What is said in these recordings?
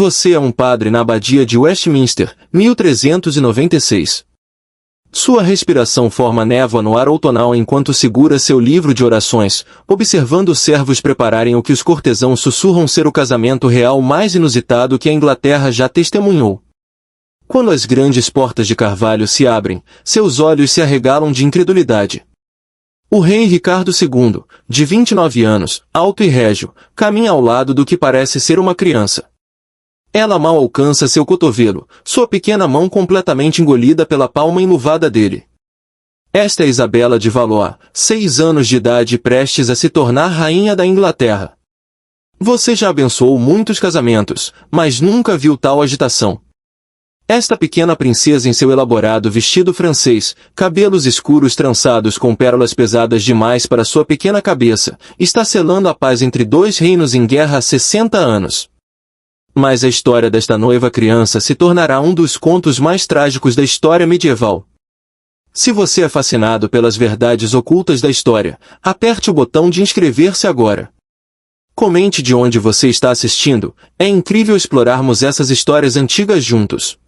Você é um padre na abadia de Westminster, 1396. Sua respiração forma névoa no ar outonal enquanto segura seu livro de orações, observando os servos prepararem o que os cortesãos sussurram ser o casamento real mais inusitado que a Inglaterra já testemunhou. Quando as grandes portas de carvalho se abrem, seus olhos se arregalam de incredulidade. O rei Ricardo II, de 29 anos, alto e régio, caminha ao lado do que parece ser uma criança. Ela mal alcança seu cotovelo, sua pequena mão completamente engolida pela palma enluvada dele. Esta é Isabela de Valois, 6 anos de idade e prestes a se tornar rainha da Inglaterra. Você já abençoou muitos casamentos, mas nunca viu tal agitação. Esta pequena princesa em seu elaborado vestido francês, cabelos escuros trançados com pérolas pesadas demais para sua pequena cabeça, está selando a paz entre dois reinos em guerra há 60 anos. Mas a história desta noiva criança se tornará um dos contos mais trágicos da história medieval. Se você é fascinado pelas verdades ocultas da história, aperte o botão de inscrever-se agora. Comente de onde você está assistindo, é incrível explorarmos essas histórias antigas juntos.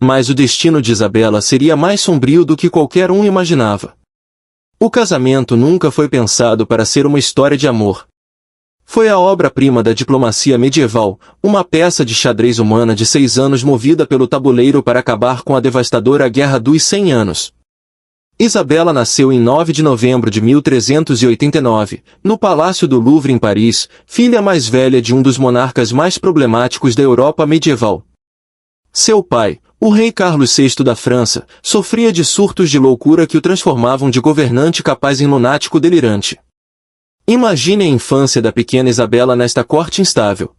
Mas o destino de Isabela seria mais sombrio do que qualquer um imaginava. O casamento nunca foi pensado para ser uma história de amor. Foi a obra-prima da diplomacia medieval, uma peça de xadrez humana de 6 anos movida pelo tabuleiro para acabar com a devastadora Guerra dos 100 Anos. Isabela nasceu em 9 de novembro de 1389, no Palácio do Louvre em Paris, filha mais velha de um dos monarcas mais problemáticos da Europa medieval. Seu pai, o rei Carlos VI da França, sofria de surtos de loucura que o transformavam de governante capaz em lunático delirante. Imagine a infância da pequena Isabela nesta corte instável.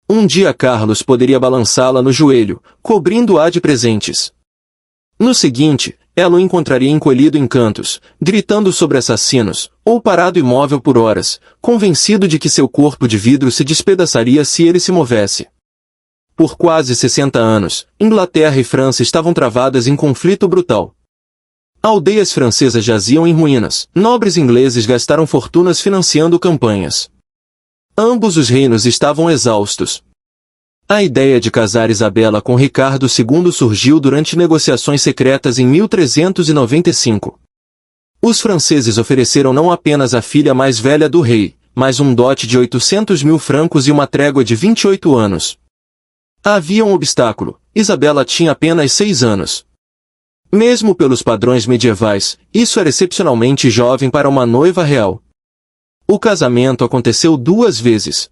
Um dia Carlos poderia balançá-la no joelho, cobrindo-a de presentes. No seguinte, ela o encontraria encolhido em cantos, gritando sobre assassinos, ou parado imóvel por horas, convencido de que seu corpo de vidro se despedaçaria se ele se movesse. Por quase 60 anos, Inglaterra e França estavam travadas em conflito brutal. Aldeias francesas jaziam em ruínas, nobres ingleses gastaram fortunas financiando campanhas. Ambos os reinos estavam exaustos. A ideia de casar Isabela com Ricardo II surgiu durante negociações secretas em 1395. Os franceses ofereceram não apenas a filha mais velha do rei, mas um dote de 800.000 francos e uma trégua de 28 anos. Havia um obstáculo: Isabela tinha apenas 6 anos. Mesmo pelos padrões medievais, isso era excepcionalmente jovem para uma noiva real. O casamento aconteceu 2 vezes.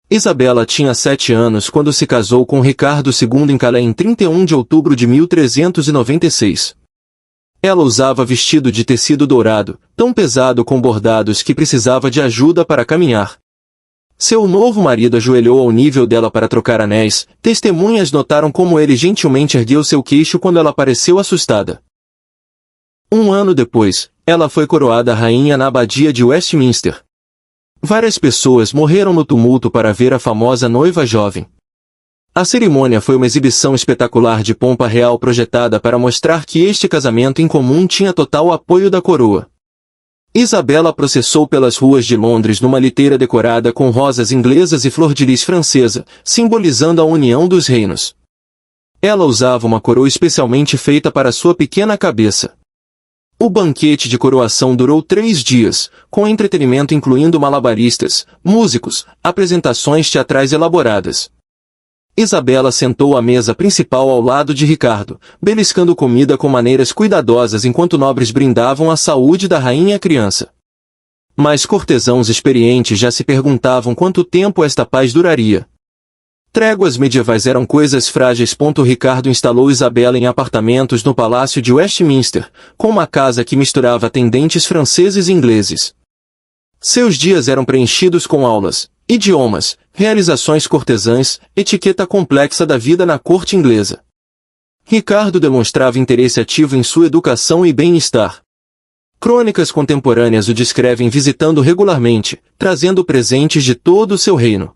Isabela tinha 7 anos quando se casou com Ricardo II em Calais em 31 de outubro de 1396. Ela usava vestido de tecido dourado, tão pesado com bordados que precisava de ajuda para caminhar. Seu novo marido ajoelhou ao nível dela para trocar anéis. Testemunhas notaram como ele gentilmente ergueu seu queixo quando ela pareceu assustada. 1 ano depois, ela foi coroada rainha na abadia de Westminster. Várias pessoas morreram no tumulto para ver a famosa noiva jovem. A cerimônia foi uma exibição espetacular de pompa real projetada para mostrar que este casamento incomum tinha total apoio da coroa. Isabela processou pelas ruas de Londres numa liteira decorada com rosas inglesas e flor-de-lis francesa, simbolizando a união dos reinos. Ela usava uma coroa especialmente feita para sua pequena cabeça. O banquete de coroação durou 3 dias, com entretenimento incluindo malabaristas, músicos, apresentações teatrais elaboradas. Isabela sentou à mesa principal ao lado de Ricardo, beliscando comida com maneiras cuidadosas enquanto nobres brindavam a saúde da rainha criança. Mas cortesãos experientes já se perguntavam quanto tempo esta paz duraria. Tréguas medievais eram coisas frágeis. Ricardo instalou Isabela em apartamentos no Palácio de Westminster, com uma casa que misturava atendentes franceses e ingleses. Seus dias eram preenchidos com aulas, idiomas, realizações cortesãs, etiqueta complexa da vida na corte inglesa. Ricardo demonstrava interesse ativo em sua educação e bem-estar. Crônicas contemporâneas o descrevem visitando regularmente, trazendo presentes de todo o seu reino.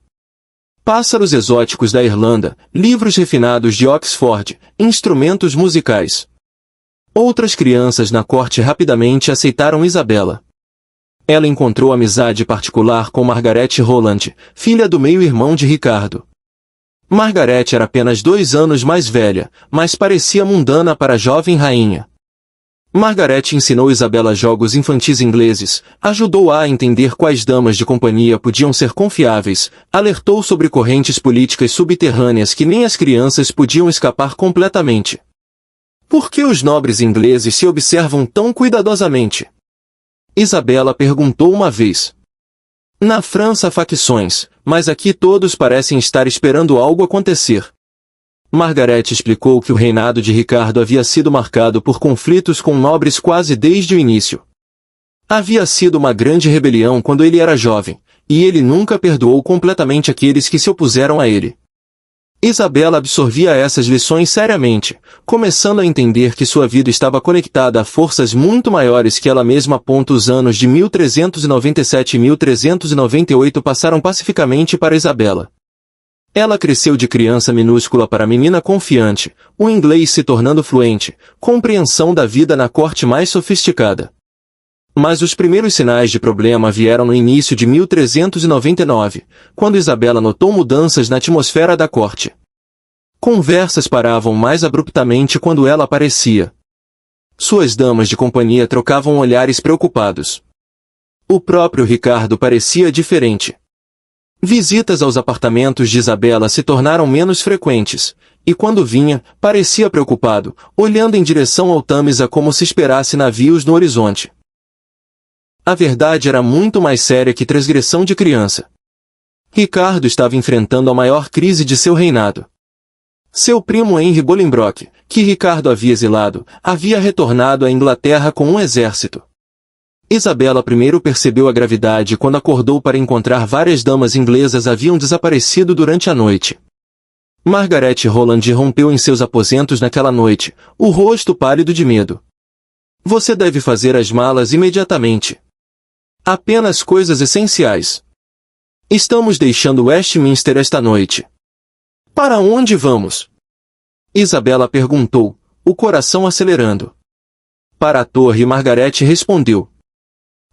Pássaros exóticos da Irlanda, livros refinados de Oxford, instrumentos musicais. Outras crianças na corte rapidamente aceitaram Isabela. Ela encontrou amizade particular com Margaret Roland, filha do meio-irmão de Ricardo. Margaret era apenas 2 anos mais velha, mas parecia mundana para a jovem rainha. Margaret ensinou Isabela jogos infantis ingleses, ajudou-a a entender quais damas de companhia podiam ser confiáveis, alertou sobre correntes políticas subterrâneas que nem as crianças podiam escapar completamente. Por que os nobres ingleses se observam tão cuidadosamente? Isabela perguntou uma vez. Na França há facções, mas aqui todos parecem estar esperando algo acontecer. Margaret explicou que o reinado de Ricardo havia sido marcado por conflitos com nobres quase desde o início. Havia sido uma grande rebelião quando ele era jovem, e ele nunca perdoou completamente aqueles que se opuseram a ele. Isabela absorvia essas lições seriamente, começando a entender que sua vida estava conectada a forças muito maiores que ela mesma. Os anos de 1397 e 1398 passaram pacificamente para Isabela. Ela cresceu de criança minúscula para menina confiante, o inglês se tornando fluente, compreensão da vida na corte mais sofisticada. Mas os primeiros sinais de problema vieram no início de 1399, quando Isabela notou mudanças na atmosfera da corte. Conversas paravam mais abruptamente quando ela aparecia. Suas damas de companhia trocavam olhares preocupados. O próprio Ricardo parecia diferente. Visitas aos apartamentos de Isabela se tornaram menos frequentes, e quando vinha, parecia preocupado, olhando em direção ao Tâmisa como se esperasse navios no horizonte. A verdade era muito mais séria que transgressão de criança. Ricardo estava enfrentando a maior crise de seu reinado. Seu primo Henry Bolingbroke, que Ricardo havia exilado, havia retornado à Inglaterra com um exército. Isabela primeiro percebeu a gravidade quando acordou para encontrar várias damas inglesas haviam desaparecido durante a noite. Margaret Roland rompeu em seus aposentos naquela noite, o rosto pálido de medo. Você deve fazer as malas imediatamente. Apenas coisas essenciais. Estamos deixando Westminster esta noite. Para onde vamos? Isabela perguntou, o coração acelerando. Para a torre, Margaret respondeu.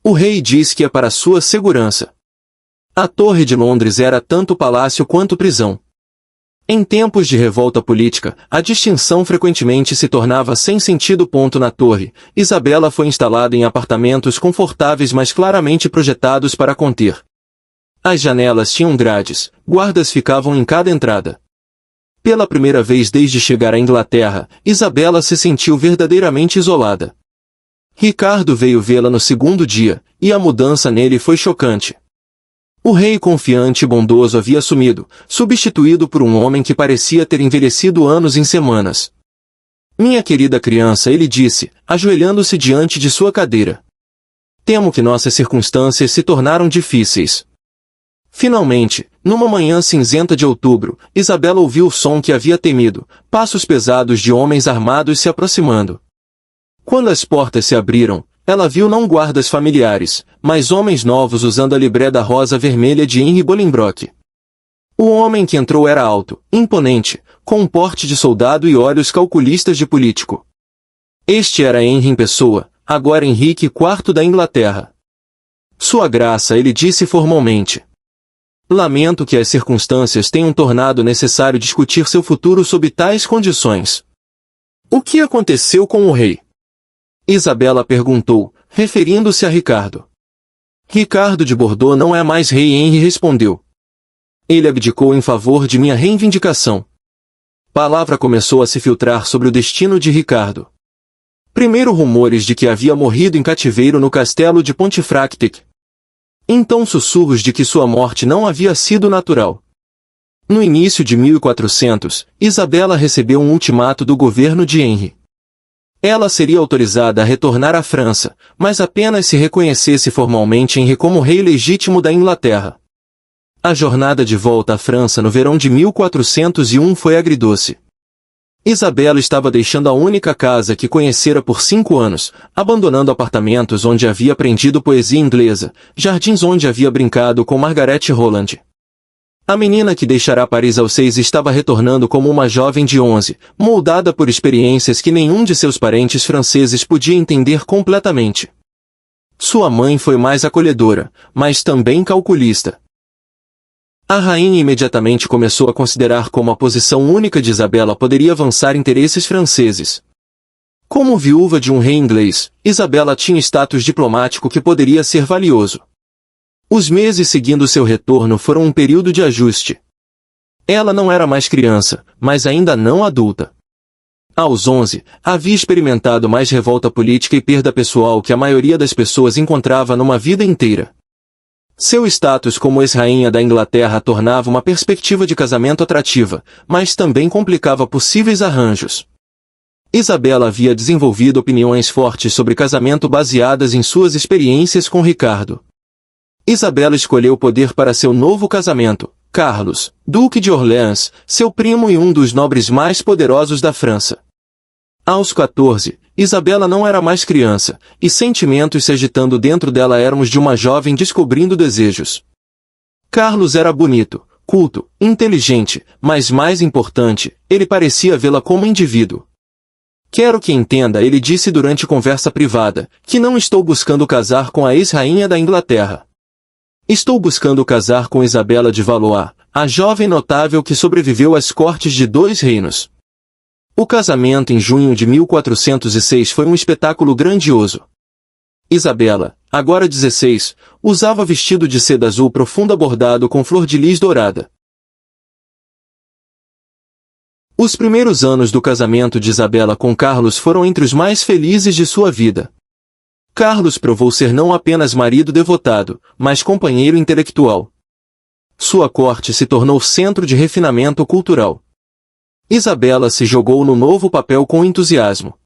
O rei diz que é para sua segurança. A Torre de Londres era tanto palácio quanto prisão. Em tempos de revolta política, a distinção frequentemente se tornava sem sentido. Na torre, Isabela foi instalada em apartamentos confortáveis mas claramente projetados para conter. As janelas tinham grades, guardas ficavam em cada entrada. Pela primeira vez desde chegar à Inglaterra, Isabela se sentiu verdadeiramente isolada. Ricardo veio vê-la no segundo dia, e a mudança nele foi chocante. O rei confiante e bondoso havia sumido, substituído por um homem que parecia ter envelhecido anos em semanas. Minha querida criança, ele disse, ajoelhando-se diante de sua cadeira. Temo que nossas circunstâncias se tornaram difíceis. Finalmente, numa manhã cinzenta de outubro, Isabela ouviu o som que havia temido, passos pesados de homens armados se aproximando. Quando as portas se abriram, ela viu não guardas familiares, mas homens novos usando a libré da rosa vermelha de Henry Bolingbroke. O homem que entrou era alto, imponente, com um porte de soldado e olhos calculistas de político. Este era Henry em pessoa, agora Henrique IV da Inglaterra. Sua graça, ele disse formalmente. Lamento que as circunstâncias tenham tornado necessário discutir seu futuro sob tais condições. O que aconteceu com o rei? Isabela perguntou, referindo-se a Ricardo. Ricardo de Bordeaux não é mais rei, Henry respondeu. Ele abdicou em favor de minha reivindicação. Palavra começou a se filtrar sobre o destino de Ricardo. Primeiro rumores de que havia morrido em cativeiro no castelo de Pontefract. Então sussurros de que sua morte não havia sido natural. No início de 1400, Isabela recebeu um ultimato do governo de Henry. Ela seria autorizada a retornar à França, mas apenas se reconhecesse formalmente Henry como rei legítimo da Inglaterra. A jornada de volta à França no verão de 1401 foi agridoce. Isabela estava deixando a única casa que conhecera por 5 anos, abandonando apartamentos onde havia aprendido poesia inglesa, jardins onde havia brincado com Margaret Roland. A menina que deixará Paris aos 6 estava retornando como uma jovem de 11, moldada por experiências que nenhum de seus parentes franceses podia entender completamente. Sua mãe foi mais acolhedora, mas também calculista. A rainha imediatamente começou a considerar como a posição única de Isabela poderia avançar interesses franceses. Como viúva de um rei inglês, Isabela tinha status diplomático que poderia ser valioso. Os meses seguindo seu retorno foram um período de ajuste. Ela não era mais criança, mas ainda não adulta. Aos 11, havia experimentado mais revolta política e perda pessoal que a maioria das pessoas encontrava numa vida inteira. Seu status como ex-rainha da Inglaterra tornava uma perspectiva de casamento atrativa, mas também complicava possíveis arranjos. Isabela havia desenvolvido opiniões fortes sobre casamento baseadas em suas experiências com Ricardo. Isabela escolheu o poder para seu novo casamento, Carlos, Duque de Orleans, seu primo e um dos nobres mais poderosos da França. Aos 14, Isabela não era mais criança, e sentimentos se agitando dentro dela eram os de uma jovem descobrindo desejos. Carlos era bonito, culto, inteligente, mas mais importante, ele parecia vê-la como indivíduo. Quero que entenda, ele disse durante conversa privada, que não estou buscando casar com a ex-rainha da Inglaterra. Estou buscando casar com Isabela de Valois, a jovem notável que sobreviveu às cortes de 2 reinos. O casamento em junho de 1406 foi um espetáculo grandioso. Isabela, agora 16, usava vestido de seda azul profundo bordado com flor de lis dourada. Os primeiros anos do casamento de Isabela com Carlos foram entre os mais felizes de sua vida. Carlos provou ser não apenas marido devotado, mas companheiro intelectual. Sua corte se tornou centro de refinamento cultural. Isabela se jogou no novo papel com entusiasmo.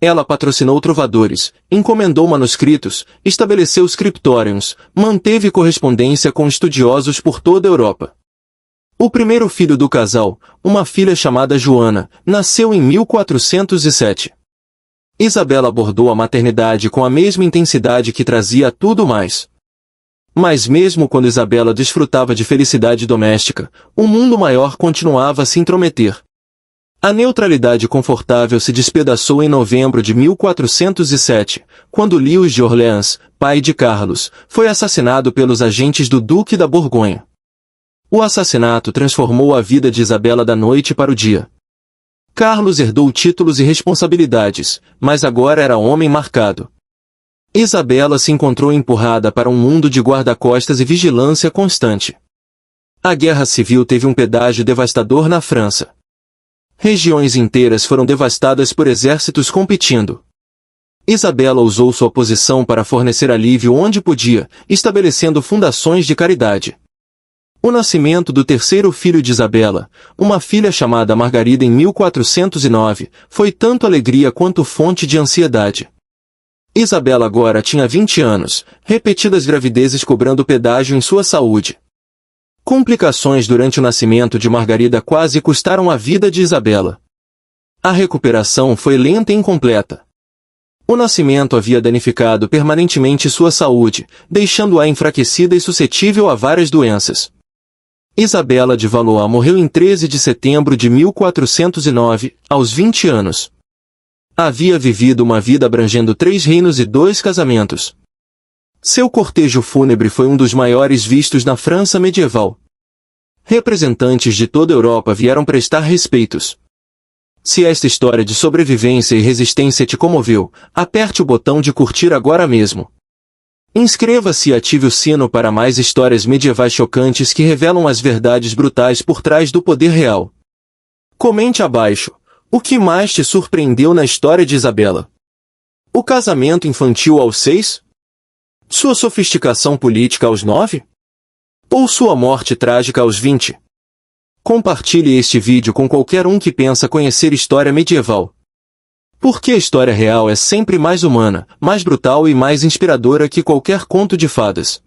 Ela patrocinou trovadores, encomendou manuscritos, estabeleceu scriptoriums, manteve correspondência com estudiosos por toda a Europa. O primeiro filho do casal, uma filha chamada Joana, nasceu em 1407. Isabela abordou a maternidade com a mesma intensidade que trazia a tudo mais. Mas mesmo quando Isabela desfrutava de felicidade doméstica, o mundo maior continuava a se intrometer. A neutralidade confortável se despedaçou em novembro de 1407, quando Lewis de Orleans, pai de Carlos, foi assassinado pelos agentes do Duque da Borgonha. O assassinato transformou a vida de Isabela da noite para o dia. Carlos herdou títulos e responsabilidades, mas agora era homem marcado. Isabela se encontrou empurrada para um mundo de guarda-costas e vigilância constante. A guerra civil teve um pedágio devastador na França. Regiões inteiras foram devastadas por exércitos competindo. Isabela usou sua posição para fornecer alívio onde podia, estabelecendo fundações de caridade. O nascimento do terceiro filho de Isabela, uma filha chamada Margarida em 1409, foi tanto alegria quanto fonte de ansiedade. Isabela agora tinha 20 anos, repetidas gravidezes cobrando pedágio em sua saúde. Complicações durante o nascimento de Margarida quase custaram a vida de Isabela. A recuperação foi lenta e incompleta. O nascimento havia danificado permanentemente sua saúde, deixando-a enfraquecida e suscetível a várias doenças. Isabela de Valois morreu em 13 de setembro de 1409, aos 20 anos. Havia vivido uma vida abrangendo 3 reinos e 2 casamentos. Seu cortejo fúnebre foi um dos maiores vistos na França medieval. Representantes de toda a Europa vieram prestar respeitos. Se esta história de sobrevivência e resistência te comoveu, aperte o botão de curtir agora mesmo. Inscreva-se e ative o sino para mais histórias medievais chocantes que revelam as verdades brutais por trás do poder real. Comente abaixo. O que mais te surpreendeu na história de Isabela? O casamento infantil aos 6? Sua sofisticação política aos 9? Ou sua morte trágica aos 20? Compartilhe este vídeo com qualquer um que pensa conhecer história medieval. Porque a história real é sempre mais humana, mais brutal e mais inspiradora que qualquer conto de fadas.